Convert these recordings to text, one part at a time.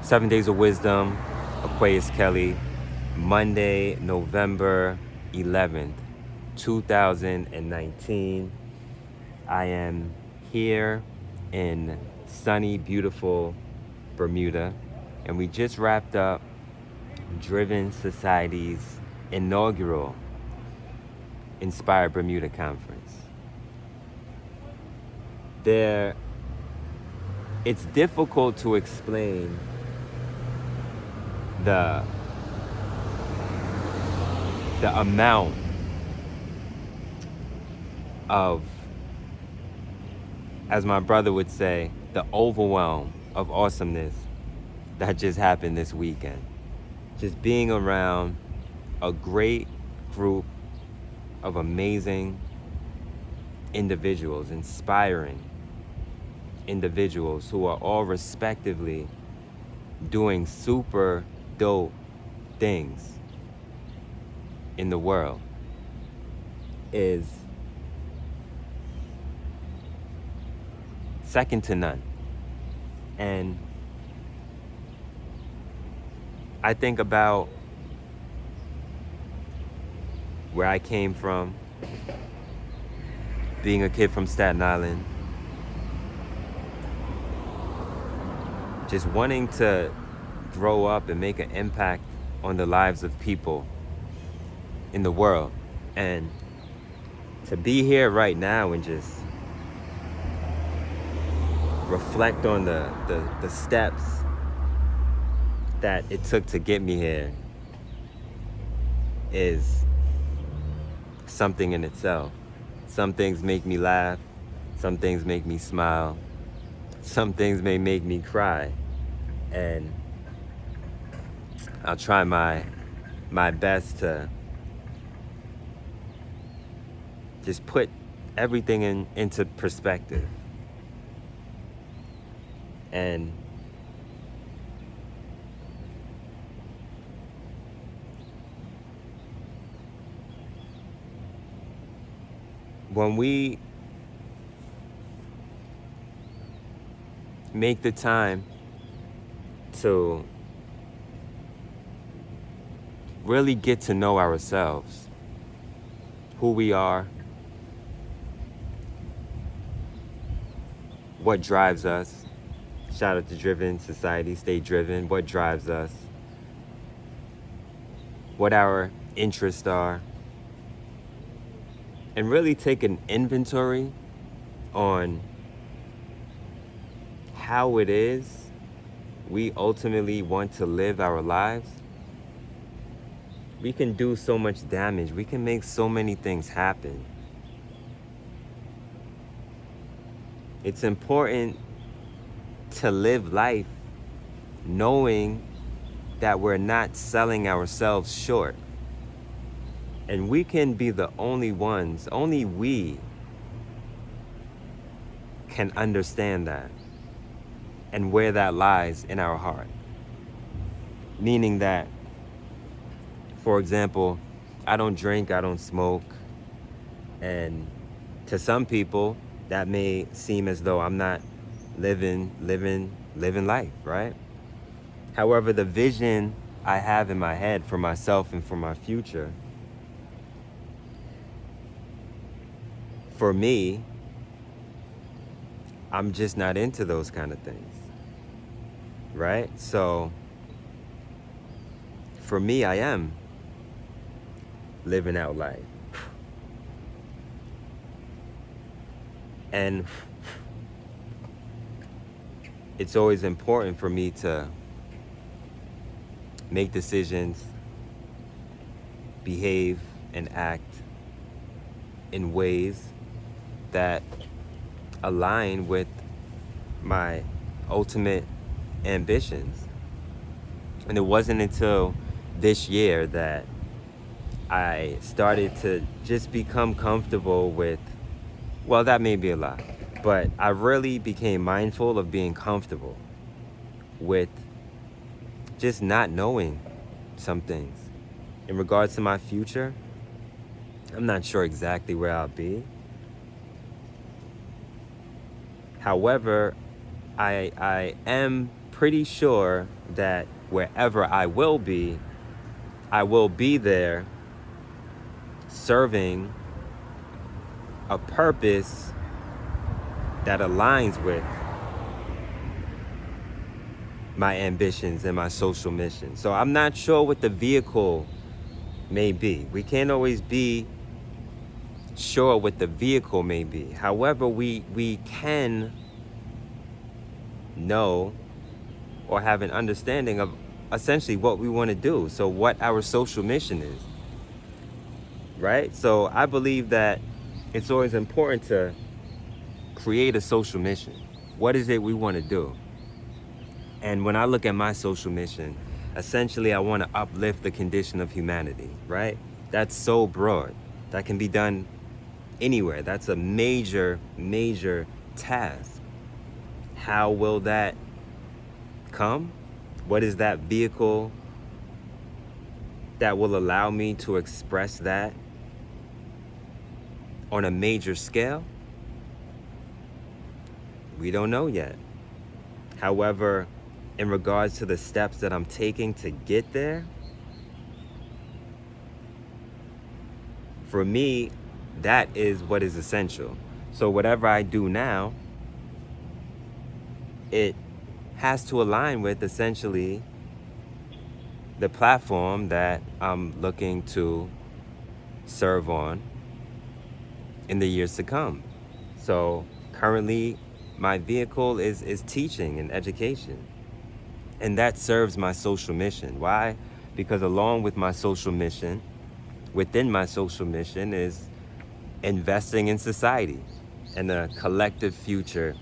7 Days of Wisdom, Aquaus Kelley, Monday, November 11th, 2019. I am here in sunny, beautiful Bermuda, and we just wrapped up Driven Society's inaugural Inspired Bermuda Conference. It's difficult to explain the amount of, as my brother would say, the overwhelm of awesomeness that just happened this weekend. Just being around a great group of amazing individuals, inspiring individuals who are all respectively doing super dope things in the world is second to none. And I think about where I came from, being a kid from Staten Island, just wanting to grow up and make an impact on the lives of people in the world. And to be here right now and just reflect on the steps that it took to get me here is something in itself. Some things make me laugh, some things make me smile, some things may make me cry, and I'll try my best to just put everything into perspective. And when we make the time to really get to know ourselves, who we are, what drives us. Shout out to Driven Society, stay driven. What drives us, what our interests are, and really take an inventory on how it is we ultimately want to live our lives. We can do so much damage. We can make so many things happen. It's important to live life knowing that we're not selling ourselves short. And we can be the only ones, only we can understand that and where that lies in our heart. Meaning that, for example, I don't drink, I don't smoke, and to some people that may seem as though I'm not living life, right? However, the vision I have in my head for myself and for my future, for me, I'm just not into those kind of things, right? So for me, I am living out life. And it's always important for me to make decisions, behave, and act in ways that align with my ultimate ambitions. And it wasn't until this year that I started to just become comfortable with, well, that may be a lie, but I really became mindful of being comfortable with just not knowing some things. In regards to my future, I'm not sure exactly where I'll be. However, I am pretty sure that wherever I will be there serving a purpose that aligns with my ambitions and my social mission. So I'm not sure what the vehicle may be. We can't always be sure what the vehicle may be. However, we can know or have an understanding of essentially what we want to do. So what our social mission is, right? So I believe that it's always important to create a social mission. What is it we want to do? And when I look at my social mission, essentially I want to uplift the condition of humanity, right? That's so broad. That can be done anywhere. That's a major, major task. How will that come? What is that vehicle that will allow me to express that on a major scale? We don't know yet. However, in regards to the steps that I'm taking to get there, for me, that is what is essential. So whatever I do now, it has to align with essentially the platform that I'm looking to serve on in the years to come. So currently, my vehicle is teaching and education. And that serves my social mission. Why? Because along with my social mission, within my social mission is investing in society and the collective future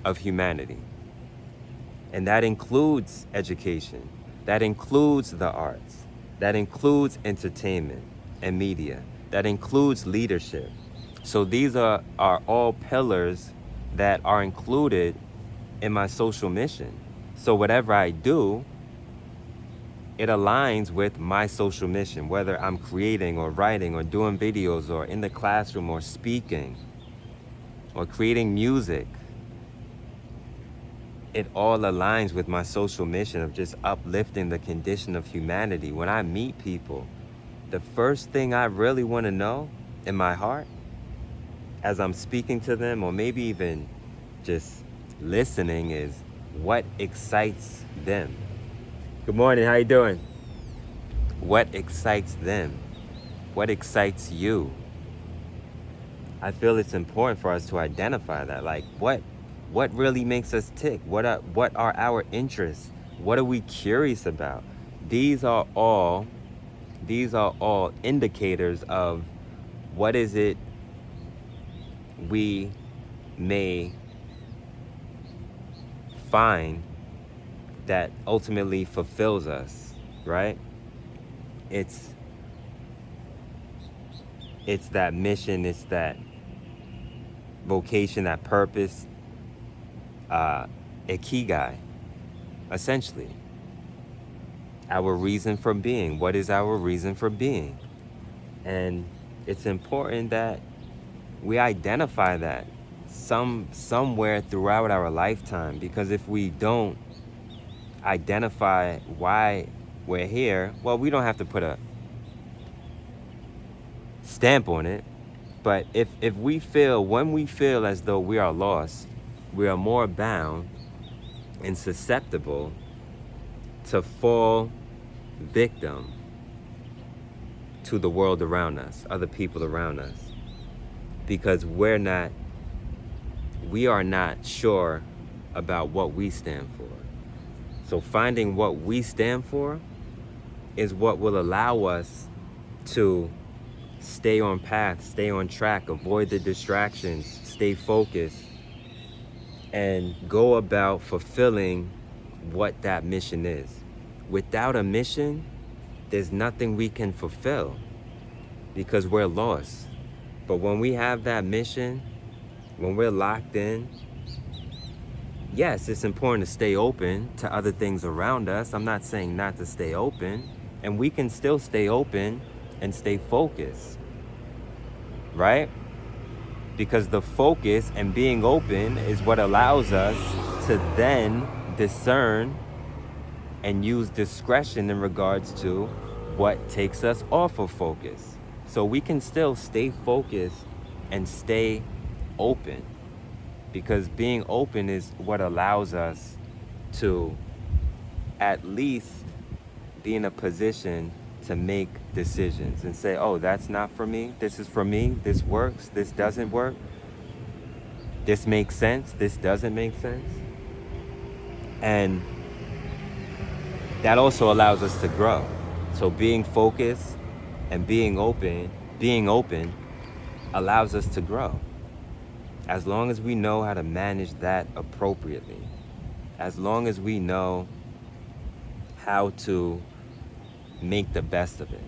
of humanity. And that includes education. That includes the arts. That includes entertainment and media. That includes leadership. So these are all pillars that are included in my social mission. So whatever I do, it aligns with my social mission, whether I'm creating or writing or doing videos or in the classroom or speaking or creating music. It all aligns with my social mission of just uplifting the condition of humanity. When I meet people, the first thing I really want to know in my heart as I'm speaking to them, or maybe even just listening, is what excites them. Good morning, how you doing? What excites them? What excites you? I feel it's important for us to identify that. Like, what really makes us tick? What are our interests? What are we curious about? These are all indicators of what is it we may find that ultimately fulfills us, right? It's that mission, it's that vocation, that purpose, ikigai, essentially. Our reason for being. What is our reason for being? And it's important that we identify that somewhere throughout our lifetime, because if we don't identify why we're here, well, we don't have to put a stamp on it, but when we feel as though we are lost, we are more bound and susceptible to fall victim to the world around us, other people around us, because we are not sure about what we stand for. So finding what we stand for is what will allow us to stay on path, stay on track, avoid the distractions, stay focused, and go about fulfilling what that mission is. Without a mission, there's nothing we can fulfill because we're lost. But when we have that mission, when we're locked in, yes, it's important to stay open to other things around us. I'm not saying not to stay open, and we can still stay open and stay focused, right? Because the focus and being open is what allows us to then discern and use discretion in regards to what takes us off of focus. So we can still stay focused and stay open, because being open is what allows us to at least be in a position to make decisions and say, oh, that's not for me, this is for me, this works, this doesn't work, this makes sense, this doesn't make sense. And that also allows us to grow. So being focused and being open allows us to grow. As long as we know how to manage that appropriately, as long as we know how to make the best of it,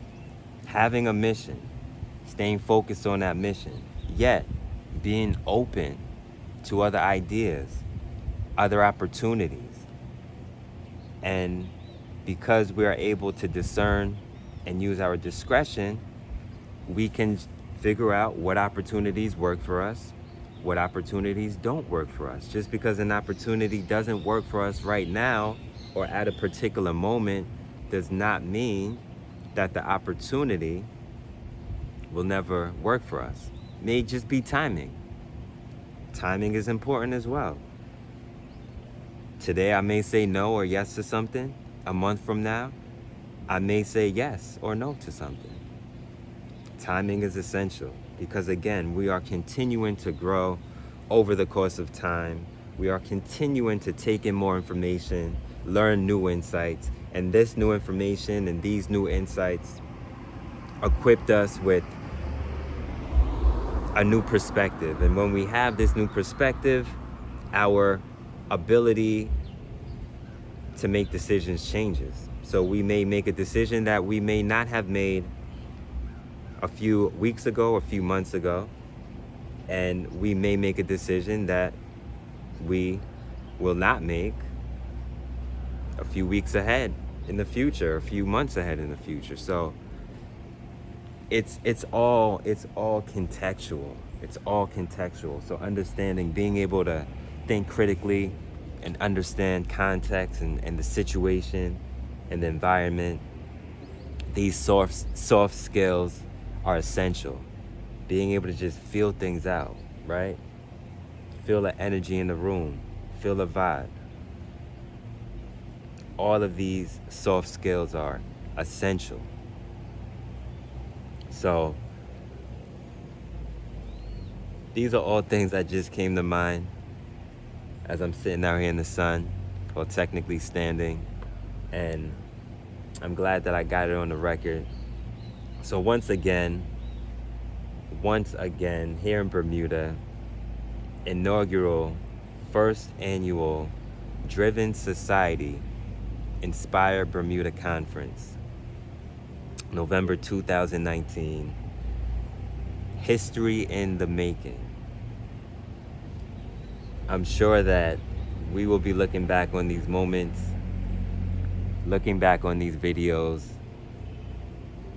having a mission, staying focused on that mission, yet being open to other ideas, other opportunities. And because we are able to discern and use our discretion, we can figure out what opportunities work for us, what opportunities don't work for us. Just because an opportunity doesn't work for us right now or at a particular moment does not mean that the opportunity will never work for us. It may just be timing. Timing is important as well. Today I may say no or yes to something. A month from now, I may say yes or no to something. Timing is essential because, again, we are continuing to grow over the course of time. We are continuing to take in more information, learn new insights, and this new information and these new insights equipped us with a new perspective. And when we have this new perspective, our ability to make decisions changes. So we may make a decision that we may not have made a few weeks ago, a few months ago, and we may make a decision that we will not make a few weeks ahead in the future, a few months ahead in the future. So it's all contextual. It's all contextual. So understanding, being able to think critically and understand context and the situation and the environment, these soft skills are essential. Being able to just feel things out, right? Feel the energy in the room, feel the vibe. All of these soft skills are essential. So these are all things that just came to mind as I'm sitting out here in the sun, or technically standing, and I'm glad that I got it on the record. So once again, here in Bermuda, inaugural first annual Driven Society Inspire Bermuda Conference, November 2019, history in the making. I'm sure that we will be looking back on these moments, looking back on these videos,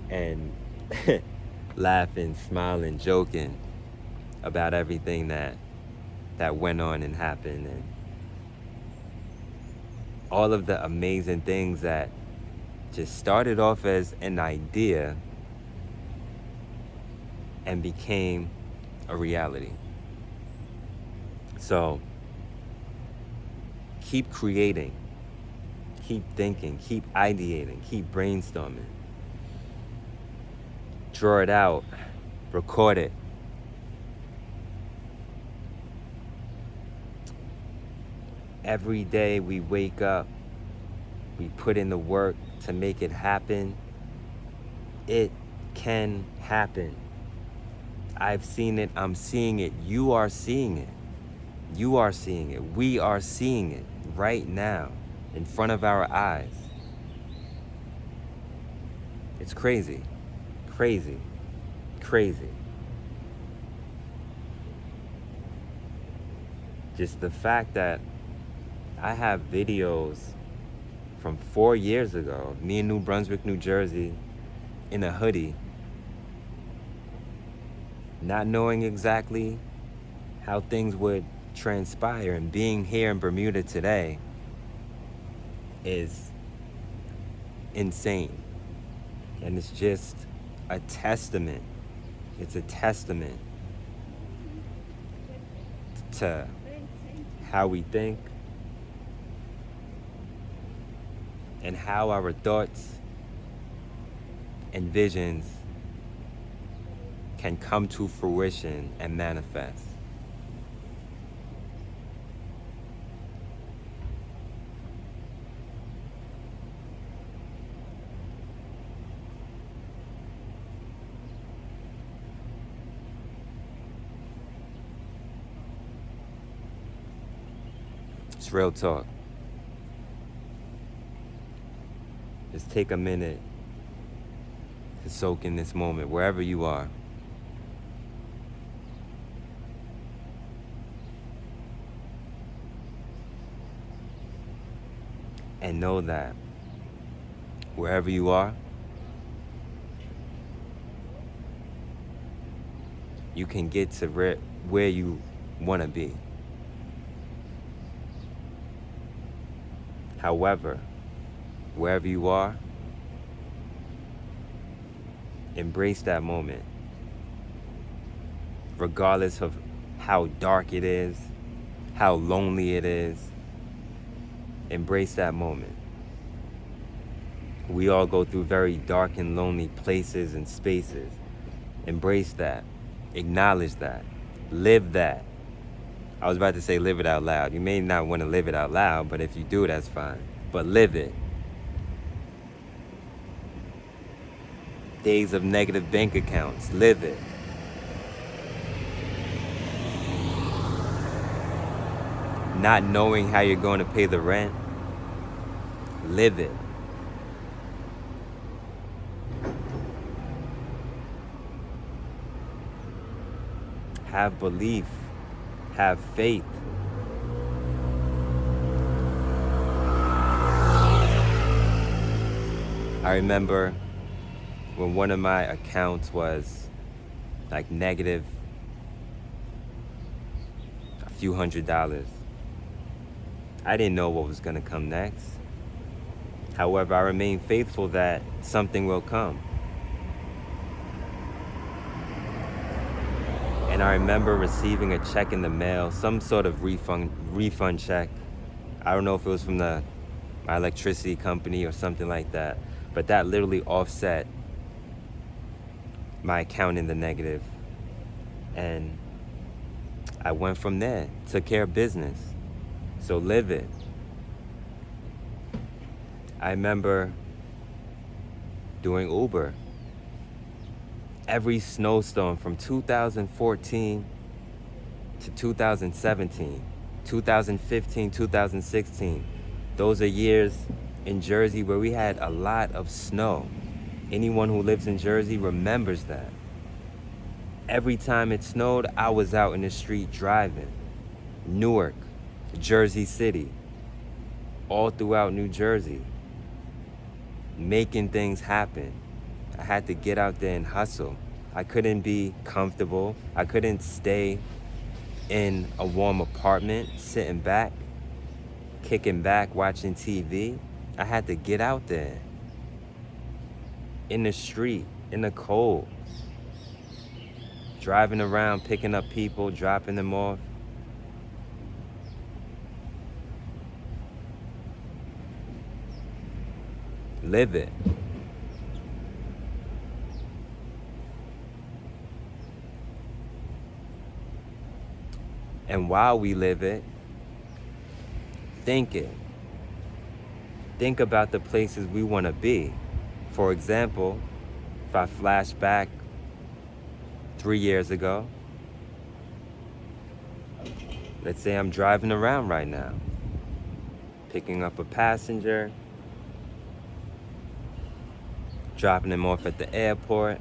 and laughing, smiling, joking about everything that went on and happened, and all of the amazing things that just started off as an idea and became a reality. So keep creating, keep thinking, keep ideating, keep brainstorming. Draw it out, record it. Every day we wake up, we put in the work to make it happen. It can happen. I've seen it, I'm seeing it, you are seeing it. You are seeing it, we are seeing it right now in front of our eyes. It's crazy, crazy, crazy. Just the fact that I have videos from 4 years ago of me in New Brunswick, New Jersey, in a hoodie, not knowing exactly how things would transpire, and being here in Bermuda today is insane. And it's just a testament. It's a testament to how we think and how our thoughts and visions can come to fruition and manifest. It's real talk. Just take a minute to soak in this moment, wherever you are. And know that wherever you are, you can get to where you want to be. However, wherever you are, embrace that moment. Regardless of how dark it is, how lonely it is, embrace that moment. We all go through very dark and lonely places and spaces. Embrace that. Acknowledge that. Live that. I was about to say live it out loud. You may not want to live it out loud, but if you do, that's fine. But live it. Days of negative bank accounts. Live it. Not knowing how you're going to pay the rent. Live it. Have belief. Have faith. I remember when one of my accounts was like negative a few $100s. I didn't know what was gonna come next. However, I remain faithful that something will come. And I remember receiving a check in the mail, some sort of refund check. I don't know if it was from my electricity company or something like that, but that literally offset my account in the negative. And I went from there, took care of business. So live it. I remember doing Uber. Every snowstorm from 2014 to 2017, 2015, 2016. Those are years in Jersey where we had a lot of snow. Anyone who lives in Jersey remembers that. Every time it snowed, I was out in the street driving. Newark, Jersey City, all throughout New Jersey, making things happen. I had to get out there and hustle. I couldn't be comfortable. I couldn't stay in a warm apartment, sitting back, kicking back, watching TV. I had to get out there, in the street, in the cold, driving around, picking up people, dropping them off. Live it. And while we live it, think it. Think about the places we want to be. For example, if I flash back 3 years ago, let's say I'm driving around right now, picking up a passenger, dropping them off at the airport.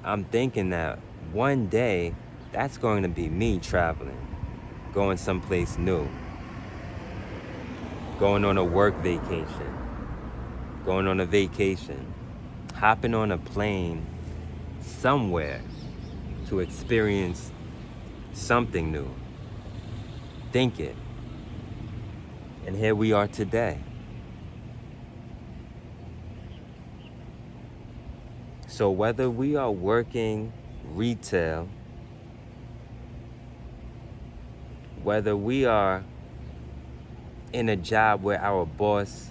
I'm thinking that one day, that's going to be me traveling, going someplace new, going on a work vacation, going on a vacation, hopping on a plane somewhere to experience something new. Think it. And here we are today. So whether we are working retail, whether we are in a job where our boss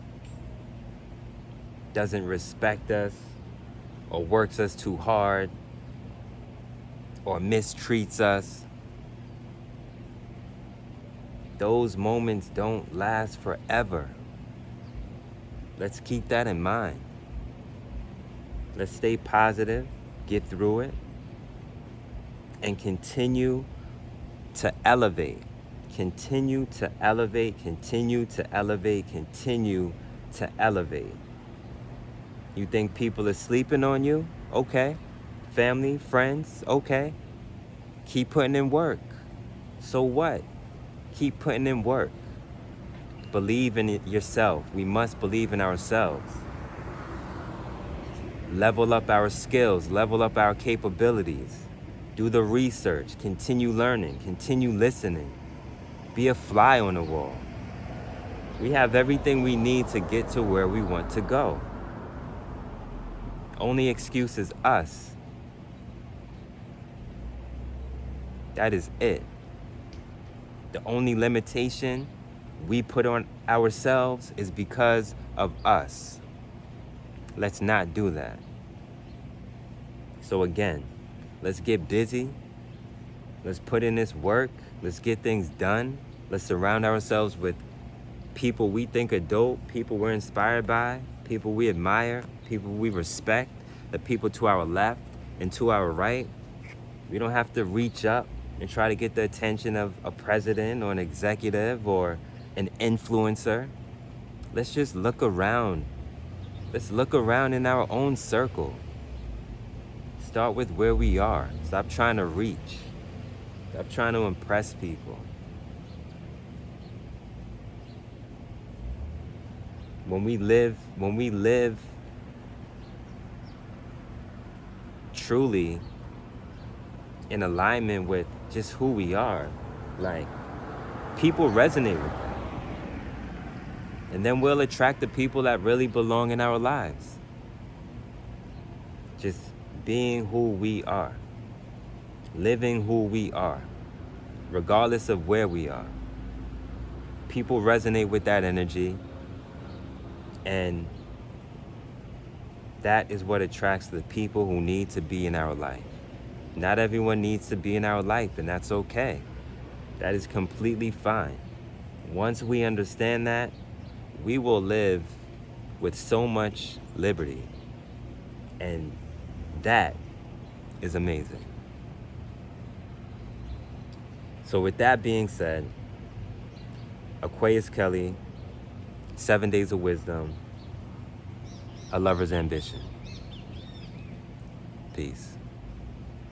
doesn't respect us or works us too hard or mistreats us, those moments don't last forever. Let's keep that in mind. Let's stay positive, get through it, and continue to elevate. Continue to elevate, continue to elevate, continue to elevate. You think people are sleeping on you? Okay. Family, friends? Okay. Keep putting in work. So what? Keep putting in work. Believe in it yourself. We must believe in ourselves. Level up our skills, level up our capabilities. Do the research, continue learning, continue listening. Be a fly on the wall. We have everything we need to get to where we want to go. Only excuse is us. That is it. The only limitation we put on ourselves is because of us. Let's not do that. So again, let's get busy. Let's put in this work. Let's get things done. Let's surround ourselves with people we think are dope, people we're inspired by, people we admire, people we respect, the people to our left and to our right. We don't have to reach up and try to get the attention of a president or an executive or an influencer. Let's just look around. Let's look around in our own circle. Start with where we are. Stop trying to reach. Stop trying to impress people. When we live truly in alignment with just who we are, like, people resonate with that. And then we'll attract the people that really belong in our lives. Just being who we are. Living who we are, regardless of where we are. People resonate with that energy, and that is what attracts the people who need to be in our life. Not everyone needs to be in our life, and that's okay. That is completely fine. Once we understand that, we will live with so much liberty, and that is amazing. So with that being said, Aquaus Kelley, 7 Days of Wisdom, A Lover's Ambition. Peace.